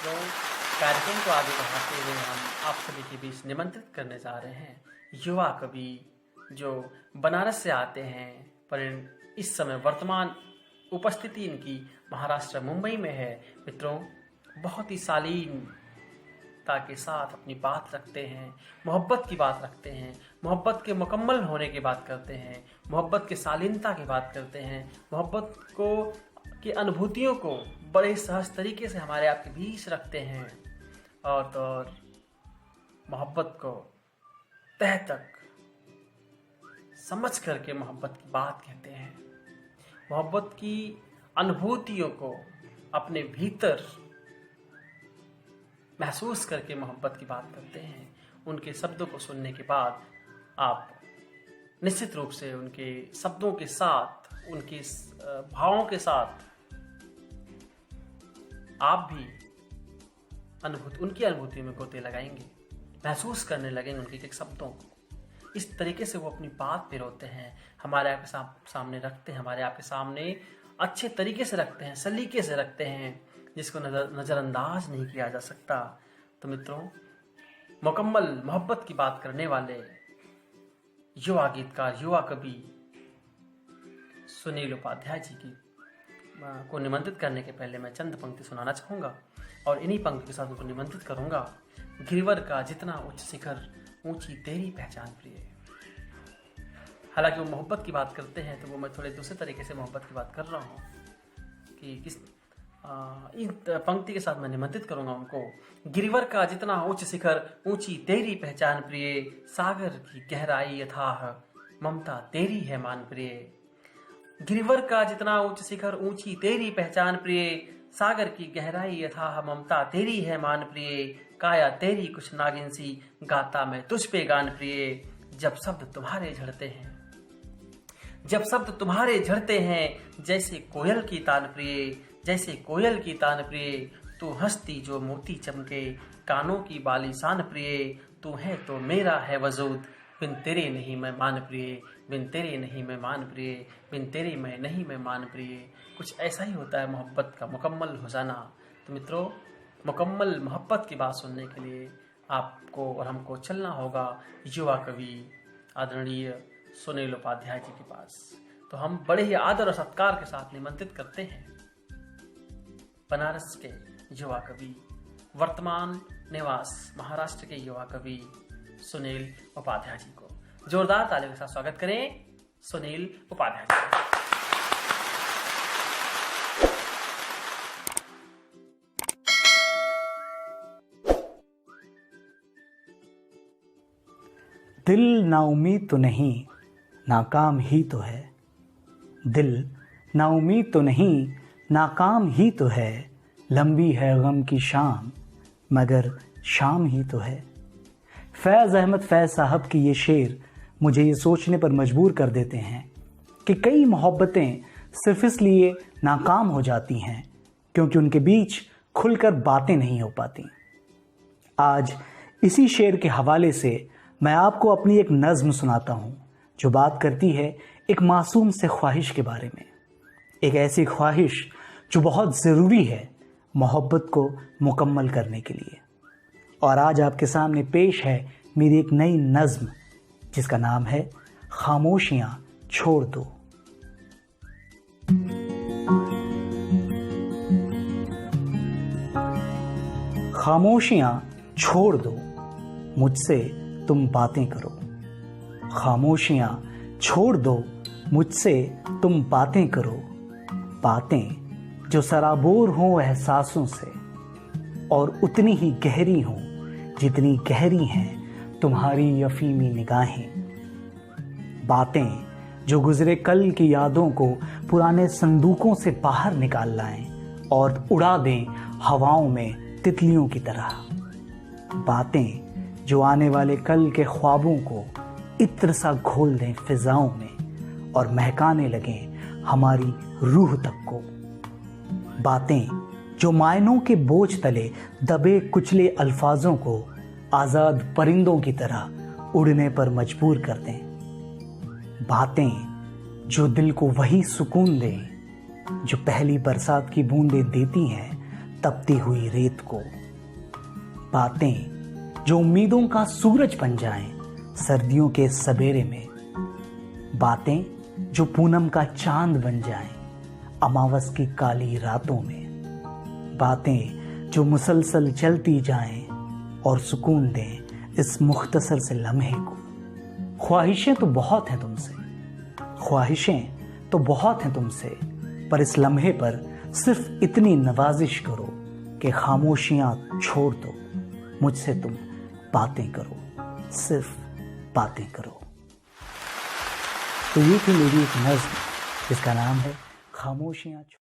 मित्रों, कार्यक्रम को आगे बढ़ाते हुए हम आप सभी के बीच निमंत्रित करने जा रहे हैं युवा कवि जो बनारस से आते हैं, पर इस समय वर्तमान उपस्थिति इनकी महाराष्ट्र मुंबई में है। मित्रों, बहुत ही शालीनता के साथ अपनी बात रखते हैं, मोहब्बत की बात रखते हैं, मोहब्बत के मुकम्मल होने की बात करते हैं, मोहब्बत के शालीनता की बात करते हैं, मोहब्बत को की अनुभूतियों को बड़े सहज तरीके से हमारे आपके बीच रखते हैं और मोहब्बत को तह तक समझ करके मोहब्बत की बात कहते हैं। मोहब्बत की अनुभूतियों को अपने भीतर महसूस करके मोहब्बत की बात करते हैं। उनके शब्दों को सुनने के बाद आप निश्चित रूप से उनके शब्दों के साथ, उनके भावों के साथ आप भी उनकी अनुभूतियों में गोते लगाएंगे, महसूस करने लगेंगे उनके एक शब्दों को। इस तरीके से वो अपनी बात पिरोते हैं, हमारे आपके सामने रखते हैं, हमारे आपके सामने अच्छे तरीके से रखते हैं, सलीके से रखते हैं, जिसको नज़रअंदाज नहीं किया जा सकता। तो मित्रों, मुकम्मल मोहब्बत की बात करने वाले युवा गीतकार, युवा कवि सुनील उपाध्याय जी की को निमंत्रित करने के पहले मैं चंद पंक्ति सुनाना चाहूँगा और इन्हीं पंक्ति के साथ उनको निमंत्रित करूँगा। गिरवर का जितना उच्च शिखर, ऊंची तेरी पहचान प्रिय। हालांकि वो मोहब्बत की बात करते हैं, तो वो मैं थोड़े दूसरे तरीके से मोहब्बत की बात कर रहा हूँ कि किस इन पंक्ति के साथ मैं निमंत्रित करूँगा उनको। गिरवर का जितना उच्च शिखर, ऊंची तेरी पहचान प्रिय, सागर की गहराई यथाह, ममता तेरी है मान प्रिय। गिरवर का जितना उच्च शिखर, ऊंची तेरी पहचान प्रिय, सागर की गहराई यथाह, ममता तेरी है मान प्रिय। काया तेरी कुछ नागिन सी, गाता मैं तुझ पे गान प्रिय। जब शब्द तुम्हारे झड़ते हैं, जब शब्द तुम्हारे झड़ते हैं, जैसे कोयल की तान प्रिय, जैसे कोयल की तान प्रिय। तू हंसती जो मोती चमके, कानों की बाली शान प्रिय। तू है तो मेरा है वजूद, बिन तेरे नहीं मैं मान प्रिय, बिन तेरे नहीं मैं मान प्रिय, बिन तेरे मैं नहीं मैं मान प्रिय। कुछ ऐसा ही होता है मोहब्बत का मुकम्मल हो जाना। तो मित्रों, मुकम्मल मोहब्बत की बात सुनने के लिए आपको और हमको चलना होगा युवा कवि आदरणीय सुनील उपाध्याय जी के पास। तो हम बड़े ही आदर और सत्कार के साथ निमंत्रित करते हैं बनारस के युवा कवि, वर्तमान निवास महाराष्ट्र के युवा कवि सुनील उपाध्याय जी को। जोरदार तालियों के साथ स्वागत करें सुनील उपाध्याय जी का। दिल नाउम्मीद तो नहीं, नाकाम ही तो है। दिल नाउम्मीद तो नहीं, नाकाम ही तो है। लंबी है गम की शाम, मगर शाम ही तो है। फैज़ अहमद फैज़ साहब की ये शेर मुझे ये सोचने पर मजबूर कर देते हैं कि कई मोहब्बतें सिर्फ इसलिए नाकाम हो जाती हैं क्योंकि उनके बीच खुलकर बातें नहीं हो पाती। आज इसी शेर के हवाले से मैं आपको अपनी एक नज़्म सुनाता हूँ जो बात करती है एक मासूम से ख्वाहिश के बारे में। एक ऐसी ख्वाहिश जो बहुत ज़रूरी है मोहब्बत को मुकम्मल करने के लिए। और आज आपके सामने पेश है मेरी एक नई नज़्म जिसका नाम है खामोशियाँ छोड़ दो। खामोशियाँ छोड़ दो, मुझसे तुम बातें करो। खामोशियाँ छोड़ दो, मुझसे तुम बातें करो। बातें जो सराबोर हों एहसासों से और उतनी ही गहरी हों जितनी गहरी हैं तुम्हारी अफीमी निगाहें। बातें जो गुजरे कल की यादों को पुराने संदूकों से बाहर निकाल लाएं और उड़ा दें हवाओं में तितलियों की तरह। बातें जो आने वाले कल के ख्वाबों को इत्र सा घोल दें फिजाओं में और महकाने लगें हमारी रूह तक को। बातें जो मायनों के बोझ तले दबे कुचले अल्फाजों को आज़ाद परिंदों की तरह उड़ने पर मजबूर कर दें। बातें जो दिल को वही सुकून दें जो पहली बरसात की बूंदें देती हैं तपती हुई रेत को। बातें जो उम्मीदों का सूरज बन जाएं सर्दियों के सवेरे में। बातें जो पूनम का चांद बन जाएं अमावस की काली रातों में। बातें जो मुसलसल चलती जाएं और सुकून दें इस मुख्तसर से लम्हे को। ख्वाहिशें तो बहुत हैं तुमसे, ख्वाहिशें तो बहुत हैं तुमसे, पर इस लम्हे पर सिर्फ इतनी नवाजिश करो कि खामोशियां छोड़ दो, मुझसे तुम बातें करो, सिर्फ बातें करो। तो ये थी मेरी एक नज़्म जिसका नाम है खामोशियां।